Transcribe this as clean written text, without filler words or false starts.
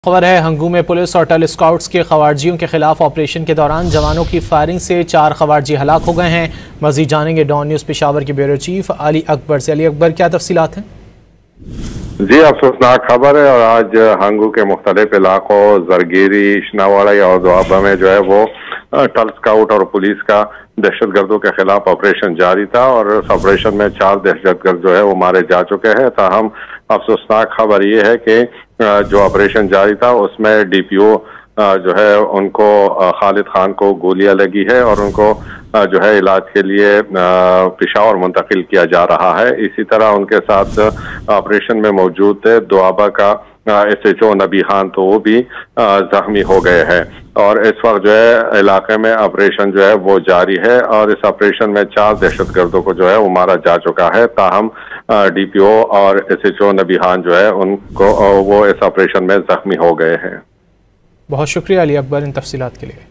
خبر ہے ہنگو میں پولیس اور ٹل اسکاؤٹس کے خوارجیوں کے خلاف آپریشن کے دوران جوانوں کی فائرنگ سے 4 خوارجی ہلاک ہو گئے ہیں۔ مزید جانیں گے ڈان نیوز پشاور کے بیورو چیف علی اکبر سے۔ علی اکبر، کیا تفصیلات ہیں؟ جی، افسوسناک خبر ہے اور آج ہنگو کے مختلف علاقوں زرگیری، اشناواڑی اور دوابہ میں جو ہے وہ ٹل اسکاؤٹ اور پولیس کا دہشت گردوں کے خلاف آپریشن جاری تھا اور اس آپریشن میں 4 دہشت گرد جو ہے وہ مارے جا چکے ہیں۔ تاہم افسوسناک خبر یہ ہے کہ جو آپریشن جاری تھا اس میں ڈی پی او جو ہے ان کو خالد خان کو گولیاں لگی ہے اور ان کو جو ہے علاج کے لیے پشاور منتقل کیا جا رہا ہے۔ اسی طرح ان کے ساتھ آپریشن میں موجود تھے دوابہ کا ایس ایچ او نبی خان، تو وہ بھی زخمی ہو گئے ہیں اور اس وقت جو ہے علاقے میں آپریشن جو ہے وہ جاری ہے اور اس آپریشن میں 4 دہشت گردوں کو جو ہے وہ مارا جا چکا ہے۔ تاہم ڈی پی او اور ایس ایچ او نبی خان جو ہے ان کو وہ اس آپریشن میں زخمی ہو گئے ہیں۔ بہت شکریہ علی اکبر ان تفصیلات کے لیے۔